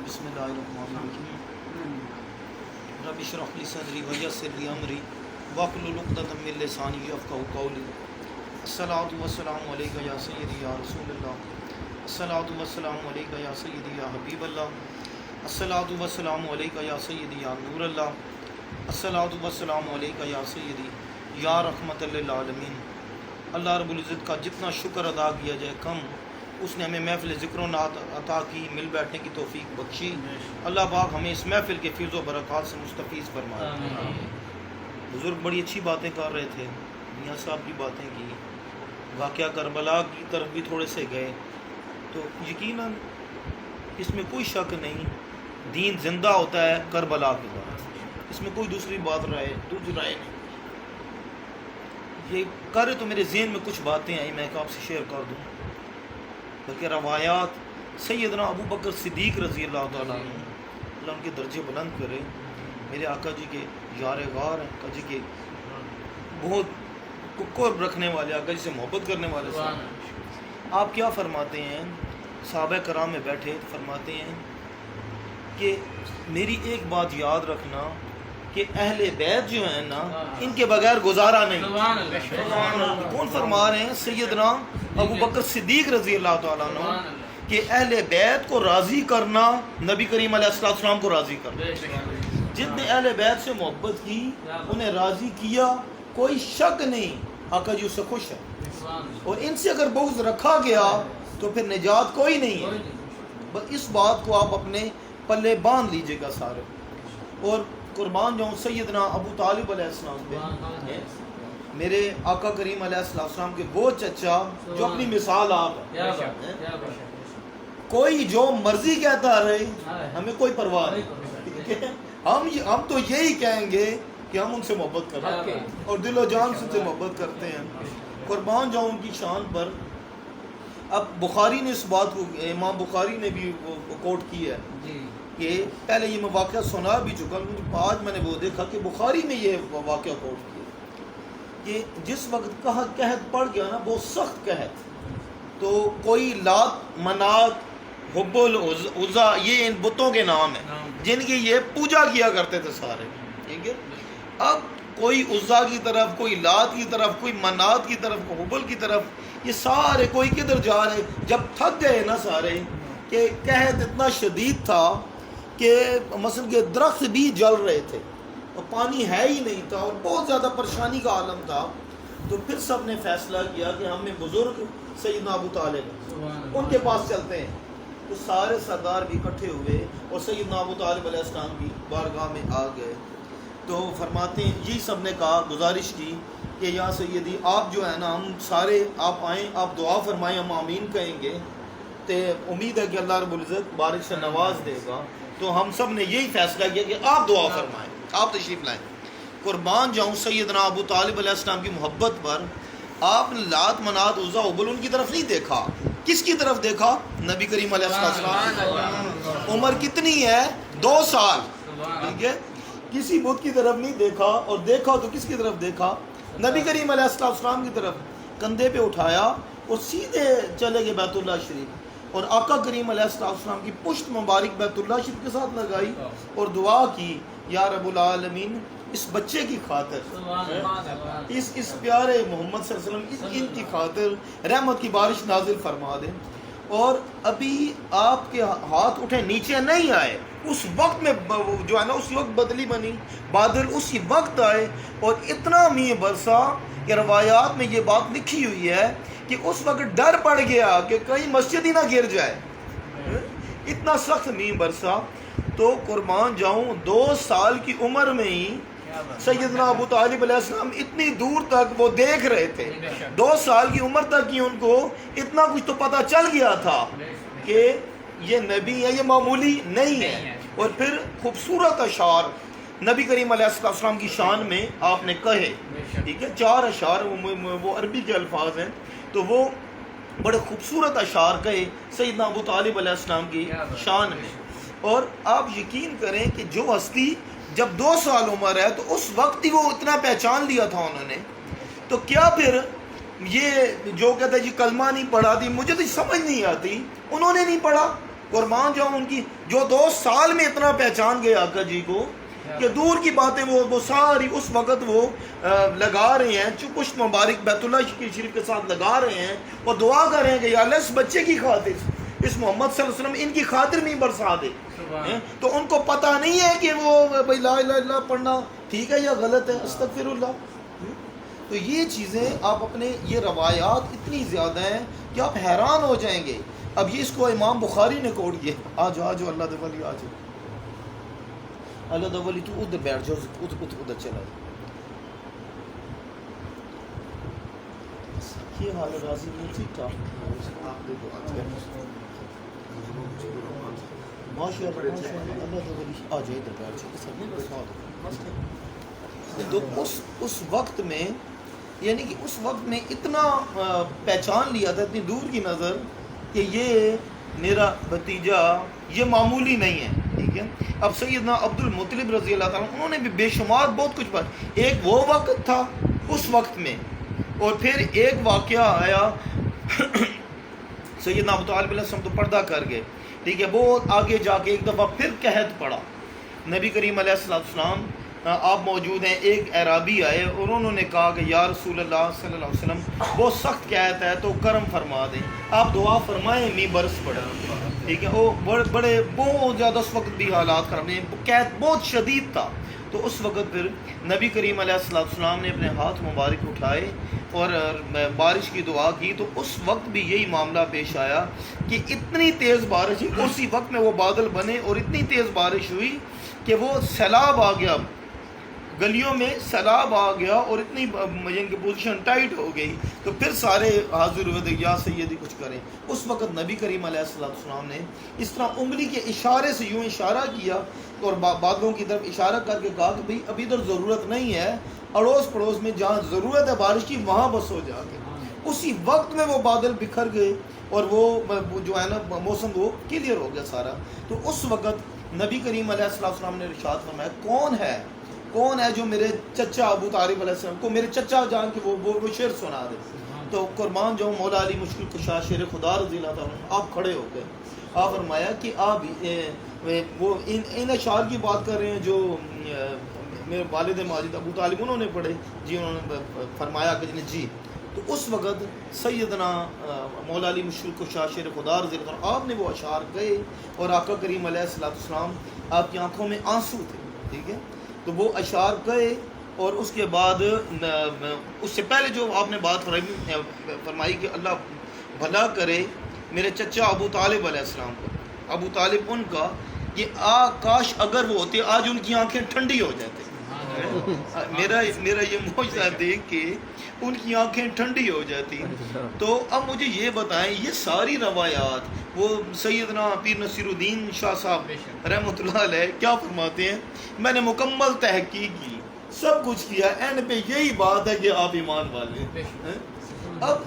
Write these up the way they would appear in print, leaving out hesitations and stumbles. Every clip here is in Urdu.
بسم اللہ الرحمن الرحیم رب اشرح لی صدری ویسر لی امری واحلل عقدۃ من لسانی یفقهوا قولی الصلاۃ والسلام علیک یا سیدی یا رسول اللہ الصلاۃ والسلام علیک یا سیدی یا حبیب اللہ الصلاۃ والسلام علیک یا سیدی یا نور اللہ الصلاۃ والسلام علیک یا سیدی یا رحمت للعالمین۔ اللہ رب العزت کا جتنا شکر ادا کیا جائے کم، اس نے ہمیں محفل ذکر و نعت عطا کی، مل بیٹھنے کی توفیق بخشی۔ اللہ پاک ہمیں اس محفل کے فیض و برکات سے مستفیض فرمائے۔ بزرگ بڑی اچھی باتیں کر رہے تھے، میاں صاحب کی باتیں کی، واقعہ کربلا کی طرف بھی تھوڑے سے گئے، تو یقیناً اس میں کوئی شک نہیں، دین زندہ ہوتا ہے کربلا کے بعد، اس میں کوئی دوسری رائے نہیں۔ یہ کرے تو میرے ذہن میں کچھ باتیں آئی، میں آپ سے شیئر کر دوں، بلکہ روایات سیدنا ابو بکر صدیق رضی اللہ تعالیٰ عنہ، اللہ ان کے درجے بلند کرے، میرے آقا جی کے یار غار ہیں، آقا جی کے بہت قرب رکھنے والے، آقا جی سے محبت کرنے والے صاحب۔ آپ کیا فرماتے ہیں؟ صحابہ کرام میں بیٹھے فرماتے ہیں کہ میری ایک بات یاد رکھنا کہ اہل بیت جو ہیں نا، ان کے بغیر گزارا نہیں۔ کون فرما رہے ہیں؟ سیدنا ابو بکر صدیق رضی اللہ تعالیٰ عنہ، کہ اہل بیت کو راضی کرنا نبی کریم علیہ السلام کو راضی کرنا۔ جن نے اہل بیت سے محبت کی، انہیں راضی کیا، کوئی شک نہیں آقا جی اس سے خوش ہے، اور ان سے اگر بغض رکھا گیا تو پھر نجات کوئی نہیں ہے۔ بس اس بات کو آپ اپنے پلے باندھ لیجئے گا سارے۔ اور قربان جاؤں سیدنا ابو طالب علیہ السلام پہ، میرے آقا کریم علیہ السلام کے وہ چچا جو اپنی مثال آپ ہیں، کوئی جو مرضی کہتا رہے، ہمیں کوئی پرواہ نہیں، ہم تو یہی کہیں گے کہ ہم ان سے محبت کرتے ہیں اور دل و جان سے ان سے محبت کرتے ہیں۔ قربان جاؤں ان کی شان پر۔ اب بخاری نے اس بات کو، امام بخاری نے بھی کوٹ کی ہے کہ پہلے یہ میں واقعہ سنا بھی چکا، آج میں نے وہ دیکھا کہ بخاری میں یہ واقعہ کوٹ کیا کہ جس وقت قحط پڑ گیا نا، بہت سخت قحط، تو کوئی لات منات حب العزا، یہ ان بتوں کے نام ہیں جن کی یہ پوجا کیا کرتے تھے سارے، ٹھیک ہے۔ اب کوئی عزا کی طرف، کوئی لات کی طرف، کوئی منات کی طرف، کوئی حبل کی طرف، یہ سارے کوئی کدھر جا رہے۔ جب تھک گئے نا سارے، کہ قحط اتنا شدید تھا کہ مثلا کے درخت بھی جل رہے تھے اور پانی ہے ہی نہیں تھا اور بہت زیادہ پریشانی کا عالم تھا، تو پھر سب نے فیصلہ کیا کہ ہمیں بزرگ سیدنا ابو طالب ان کے پاس چلتے ہیں۔ تو سارے سردار بھی اکٹھے ہوئے اور سیدنا ابو طالب علیہ السلام کی بارگاہ میں آ گئے۔ تو فرماتے ہیں، یہی سب نے کہا، گزارش کی کہ یا سیدی آپ جو ہے نا، ہم سارے آپ آئیں، آپ دعا فرمائیں، ہم آمین کہیں گے، تو امید ہے کہ اللہ رب العزت بارش سے نواز دے گا۔ تو ہم سب نے یہی فیصلہ کیا کہ آپ دعا فرمائیں، آپ تشریف لائیں۔ قربان جاؤں سیدنا ابو طالب علیہ السلام کی محبت پر آپ نے لات منات عزا حبل ان کی طرف نہیں دیکھا۔ کس کی طرف دیکھا؟ نبی کریم علیہ السلام۔ عمر کتنی ہے؟ 2 سال، ٹھیک ہے۔ کسی بت کی طرف نہیں دیکھا، اور دیکھا تو کس کی طرف دیکھا؟ نبی کریم علیہ السلام کی طرف۔ کندھے پہ اٹھایا اور سیدھے چلے گئے بیت اللہ شریف، اور آقا کریم علیہ السلام کی پشت مبارک بیت اللہ شریف کے ساتھ لگائی اور دعا کی، یا رب العالمین اس بچے کی خاطر، اس پیارے محمد صلی اللہ علیہ وسلم، ان کی خاطر رحمت کی بارش نازل فرما دے۔ اور ابھی آپ کے ہاتھ اٹھے نیچے نہیں آئے، اس وقت میں جو ہے نا، اس وقت بدلی بنی، بادل اسی وقت آئے اور اتنا میہ برسا کہ روایات میں یہ بات لکھی ہوئی ہے کہ اس وقت ڈر پڑ گیا کہ کہیں مسجد ہی نہ گر جائے، اتنا سخت میہ برسا۔ تو قربان جاؤں 2 سال کی عمر میں ہی سیدنا ابو طالب علیہ السلام اتنی دور تک وہ دیکھ رہے تھے، 2 سال کی عمر تک ہی ان کو اتنا کچھ تو پتہ چل گیا تھا کہ یہ نبی ہے، یہ معمولی نہیں ہے۔ اور پھر خوبصورت اشعار نبی کریم علیہ السلام کی شان میں آپ نے کہے، ٹھیک ہے، 4 اشعار، وہ عربی کے الفاظ ہیں، تو وہ بڑے خوبصورت اشعار کہے سیدنا ابو طالب علیہ السلام کی شان میں۔ اور آپ یقین کریں کہ جو ہستی جب 2 سال عمر ہے تو اس وقت ہی وہ اتنا پہچان لیا تھا انہوں نے، تو کیا پھر یہ جو کہتا ہے جی کلمہ نہیں پڑھا تھی، مجھے تو سمجھ نہیں آتی، انہوں نے نہیں پڑھا، قربان جاؤں ان کی جو 2 سال میں اتنا پہچان گئے آقا جی کو کہ دور کی باتیں وہ ساری اس وقت وہ لگا رہے ہیں، پشت مبارک بیت اللہ کی شریف کے ساتھ لگا رہے ہیں اور دعا کر رہے ہیں کہ یا اللہ اس بچے کی خاطر، اس محمد صلی اللہ علیہ وسلم ان کی خاطر نہیں برسا دے. تو ان کو پتہ نہیں ہے کہ وہ بھائی لا الہ الا اللہ پڑھنا ٹھیک ہے یا غلط ہے، استغفر اللہ. تو یہ چیزیں آپ اپنے، یہ روایات اتنی زیادہ ہیں کہ آپ حیران ہو جائیں گے. اب یہ اس کو امام بخاری نے کوٹ کیا. آجو اللہ دے ولی آجو، اللہ دے ولی تو ادھر بیٹھ جاؤ، ادھر چلا جاؤ. یہ حال راضی نہیں ٹھیک ٹھاک ماشاء اللہ اللہ دے ولی آ جائے ادھر بیٹھ جاؤ. تو اس وقت میں یعنی کہ اس وقت میں اتنا پہچان لیا تھا، اتنی دور کی نظر کہ یہ میرا بھتیجا یہ معمولی نہیں ہے. ٹھیک ہے. اب سیدنا عبد المطلب رضی اللہ تعالیٰ انہوں نے بھی بے شمار بہت کچھ بات. ایک وہ وقت تھا اس وقت میں، اور پھر ایک واقعہ آیا سیدنا ابو طالب علیہ السلام تو پردہ کر گئے. ٹھیک ہے. بہت آگے جا کے ایک دفعہ پھر قحط پڑا. نبی کریم علیہ السلام آپ موجود ہیں، ایک اعرابی آئے اور انہوں نے کہا کہ یا رسول اللہ صلی اللہ علیہ وسلم بہت سخت قحط ہے تو کرم فرما دیں، آپ دعا فرمائیں می برس پڑے. ٹھیک ہے. وہ بڑے بہت زیادہ اس وقت بھی حالات خراب نہیں، قحط بہت شدید تھا. تو اس وقت پھر نبی کریم علیہ السلام نے اپنے ہاتھ مبارک اٹھائے اور بارش کی دعا کی. تو اس وقت بھی یہی معاملہ پیش آیا کہ اتنی تیز بارش ہوئی، اسی وقت میں وہ بادل بنے اور اتنی تیز بارش ہوئی کہ وہ سیلاب آ گیا، گلیوں میں سیلاب آ گیا اور اتنی ان کی پوزیشن ٹائٹ ہو گئی. تو پھر سارے حاضر ہوئے تھے یا سیدی کچھ کریں. اس وقت نبی کریم علیہ السلام نے اس طرح انگلی کے اشارے سے یوں اشارہ کیا اور بادلوں کی طرف اشارہ کر کے کہا کہ بھئی اب ادھر ضرورت نہیں ہے، اڑوس پڑوس میں جہاں ضرورت ہے بارش کی وہاں بس ہو جا کے. اسی وقت میں وہ بادل بکھر گئے اور وہ جو ہے نا موسم وہ کلیئر ہو گیا سارا. تو اس وقت نبی کریم علیہ السلام نے ارشاد فرمایا کون ہے جو میرے چچا ابو طالب علیہ السلام کو میرے چچا جان کے وہ شعر سنا دے. تو قربان جاؤں مولا علی مشکل کشا شیر خدا رضی اللہ تعالیٰ آپ کھڑے ہو گئے. آپ فرمایا کہ آپ وہ ان اشعار کی بات کر رہے ہیں جو میرے والد ماجد ابو طالب انہوں نے پڑھے. جی انہوں نے فرمایا کہ جی. تو اس وقت سیدنا مولا علی مشکل کشا شیر خدا رضی اللہ عنہ آپ نے وہ اشعار کہے اور آقا کریم علیہ السلام آپ کی آنکھوں میں آنسو تھے. ٹھیک ہے. تو وہ اشعار کہے اور اس کے بعد اس سے پہلے جو آپ نے بات فرمائی کہ اللہ بھلا کرے میرے چچا ابو طالب علیہ السلام کو، ابو طالب ان کا، یہ کاش اگر وہ ہوتے آج ان کی آنکھیں ٹھنڈی ہو جاتی. میرا یہ معجزہ دیکھ کے ان کی آنکھیں ٹھنڈی ہو جاتی. تو اب مجھے یہ بتائیں یہ ساری روایات وہ سیدنا پیر نصیر الدین شاہ صاحب رحمۃ اللہ علیہ کیا فرماتے ہیں، میں نے مکمل تحقیق کی، سب کچھ کیا، اینڈ پہ یہی بات ہے کہ آپ ایمان والے ہیں. اب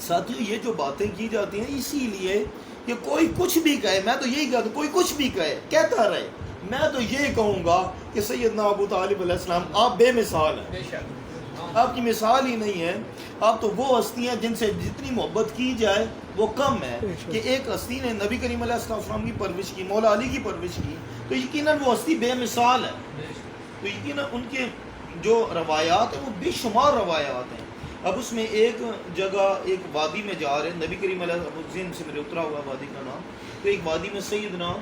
ساتھیوں یہ جو باتیں کی جاتی ہیں اسی لیے کہ کوئی کچھ بھی کہے، میں تو یہی کہتا ہوں کوئی کچھ بھی کہے کہتا رہے، میں تو یہ کہوں گا کہ سیدنا ابو طالب علیہ السلام آپ بے مثال ہیں، آپ کی مثال ہی نہیں ہے. آپ تو وہ ہستی ہیں جن سے جتنی محبت کی جائے وہ کم ہے. کہ ایک ہستی نے نبی کریم علیہ السلام کی پرورش کی، مولا علی کی پرورش کی، تو یقیناً وہ ہستی بے مثال ہے. تو یقیناً ان کے جو روایات ہیں وہ بے شمار روایات ہیں. اب اس میں ایک جگہ ایک وادی میں جا رہے ہیں، نبی کریم علیہ السلام سے میرے اترا ہوا وادی کا نام. تو ایک وادی میں سیدنا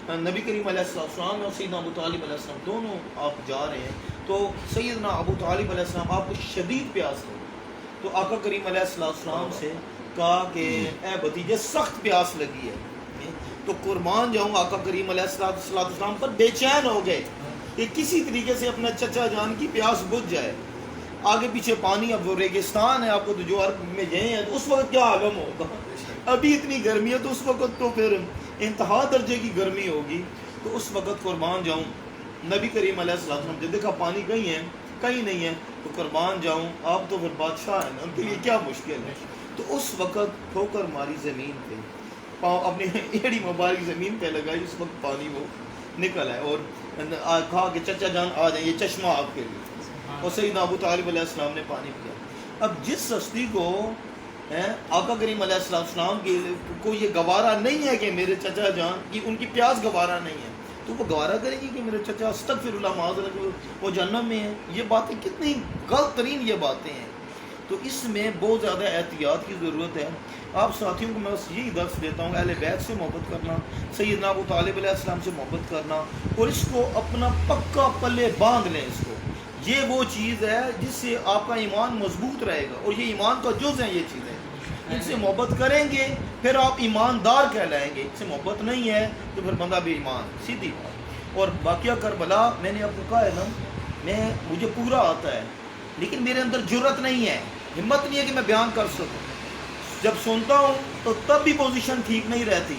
نبی کریم علیہ السلام اور سیدنا ابو طالب علیہ السلام دونوں آپ جا رہے ہیں. تو سیدنا ابو طالب علیہ السلام آپ کو شدید پیاس لگی. تو آقا کریم علیہ السلام سے کہا کہ اے بھتیجے سخت پیاس لگی ہے. تو قربان جاؤں آقا کریم علیہ السلام پر بے چین ہو گئے کہ کسی طریقے سے اپنا چچا جان کی پیاس بجھ جائے. آگے پیچھے پانی، اب وہ ریگستان ہے، آپ کو تو جو عرب میں گئے ہیں تو اس وقت کیا عالم ہوگا. ابھی اتنی گرمی ہے تو اس وقت تو پھر انتہا درجے کی گرمی ہوگی. تو اس وقت قربان جاؤں نبی کریم علیہ السلام جب دیکھا پانی کہیں نہیں ہے تو قربان جاؤں آپ تو پھر بادشاہ ہیں، ان کے لیے کیا مشکل ہے. تو اس وقت ٹھوکر ماری زمین پہ، پاؤں اپنی ایڑی مبارک زمین پہ لگائی، اس وقت پانی وہ نکل آئے اور کہا کہ چچا جان آ جائیں، یہ چشمہ آپ کے لیے. اور سیدنا ابو طالب علیہ السلام نے پانی پیا. اب جس ہستی کو آقا کریم علیہ السلام کو یہ گوارا نہیں ہے کہ میرے چچا جان کی ان کی پیاس گوارا نہیں ہے، تو وہ گوارا کرے گی کہ میرے چچا استغفر اللہ معاذ وہ جہنم میں ہے؟ یہ باتیں کتنی غلط ترین یہ باتیں ہیں. تو اس میں بہت زیادہ احتیاط کی ضرورت ہے. آپ ساتھیوں کو میں بس یہی درس دیتا ہوں، اہل بیت سے محبت کرنا، سیدنا ابو طالب علیہ السلام سے محبت کرنا، اور اس کو اپنا پکا پلے باندھ لیں. اس کو یہ وہ چیز ہے جس سے آپ کا ایمان مضبوط رہے گا، اور یہ ایمان کا جز ہے. یہ چیزیں ان سے محبت کریں گے پھر آپ ایماندار کہلائیں گے. ان سے محبت نہیں ہے تو پھر بندہ بے ایمان، سیدھی بات. اور واقعہ کربلا میں نے آپ کو کہا ہے نا، مجھے پورا آتا ہے لیکن میرے اندر جرت نہیں ہے، ہمت نہیں ہے کہ میں بیان کر سکوں. جب سنتا ہوں تو تب بھی پوزیشن ٹھیک نہیں رہتی،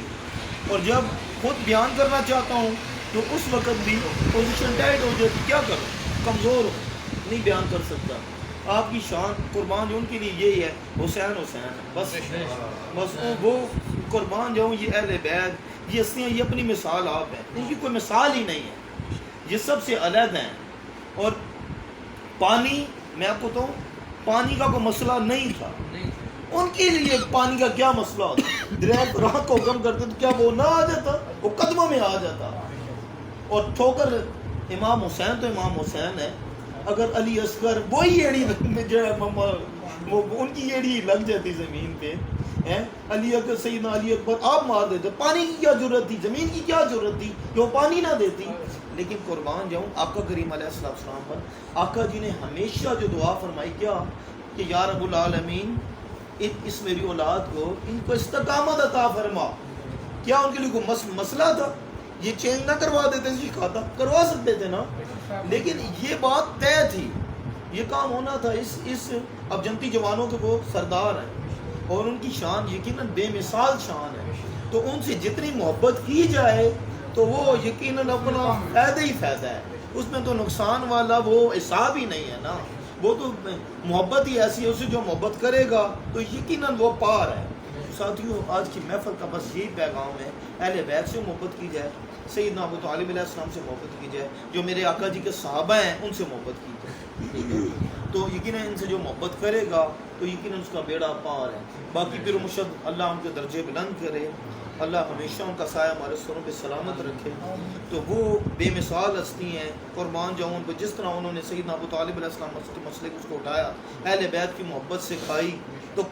اور جب خود بیان کرنا چاہتا ہوں تو اس وقت بھی پوزیشن ٹائٹ ہو جاتی. کیا کروں، کمزور ہوں، نہیں بیان کر سکتا. آپ کی شان قربان جو ان کے لیے یہی ہے، حسین حسین بس وہ قربان جاؤں. یہ اہل بیت، یہ ہستیاں، یہ اپنی مثال آپ ہیں، ان کی کوئی مثال ہی نہیں ہے، یہ سب سے الگ ہیں. اور پانی، میں آپ کو کہوں، پانی کا کوئی مسئلہ نہیں تھا ان کے لیے. پانی کا کیا مسئلہ ہوتا؟ ڈرائیو رات کو حکم کرتے تو کیا وہ نہ آ جاتا؟ وہ قدموں میں آ جاتا. اور ٹھوکر امام حسین تو امام حسین ہے، اگر علی اصغر وہی ایڑی ان کی ایڑی لگ جاتی زمین پہ، علی اکبر، سیدنا علی اکبر آپ مار دیتے. پانی کی کیا ضرورت تھی، زمین کی کیا ضرورت تھی کہ وہ پانی نہ دیتی؟ لیکن قربان جاؤں آقا کریم علیہ السلام پر، آقا جی نے ہمیشہ جو دعا فرمائی کیا کہ یا رب العالمین اس میری اولاد کو، ان کو استقامت عطا فرما. کیا ان کے لیے کوئی مسئلہ تھا؟ یہ چینج نہ کروا دیتے، سکھاتا کروا سکتے تھے نا، لیکن یہ بات طے تھی، یہ کام ہونا تھا. اس اب جنتی جوانوں کے وہ سردار ہیں اور ان کی شان یقیناً بے مثال شان ہے. تو ان سے جتنی محبت کی جائے تو وہ یقیناً اپنا فائدہ ہی فائدہ ہے، اس میں تو نقصان والا وہ حساب ہی نہیں ہے نا. وہ تو محبت ہی ایسی ہے، اسے جو محبت کرے گا تو یقیناً وہ پار ہے. ساتھیوں، آج کی محفل کا بس یہی پیغام ہے، اہل بیت سے محبت کی جائے، سیدنا ابو طالب علیہ السلام سے محبت کی جائے، جو میرے آقا جی کے صحابہ ہیں ان سے محبت کی جائے. تو یقیناً ان سے جو محبت کرے گا تو یقیناً اس کا بیڑا پار ہے. باقی پھر مرشد اللہ ان کے درجے بلند کرے، اللہ ہمیشہ ان کا سایہ ہمارے سروں پہ سلامت رکھے. تو وہ بے مثال ہستی ہیں، قربان جاؤں ان کو. جس طرح انہوں نے سیدنا ابو طالب علیہ السلام مسئلے کو اس کو اٹھایا، اہل بیت کی محبت سکھائی، تو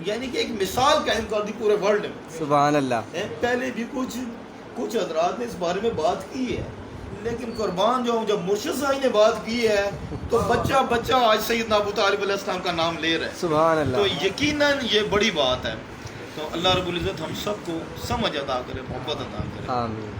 یعنی کہ ایک مثال قائم کر دی پورے ورلڈ میں. سبحان اللہ. پہلے بھی کچھ حضرات نے اس بارے میں بات کی ہے، لیکن قربان جاؤں جب مرشد صاحب نے بات کی ہے تو بچہ آج سیدنا ابو طالب علیہ السلام کا نام لے رہا ہے. سبحان اللہ. تو یقیناً یہ بڑی بات ہے. تو اللہ رب العزت ہم سب کو سمجھ عطا کرے، محبت عطا کرے. آمین.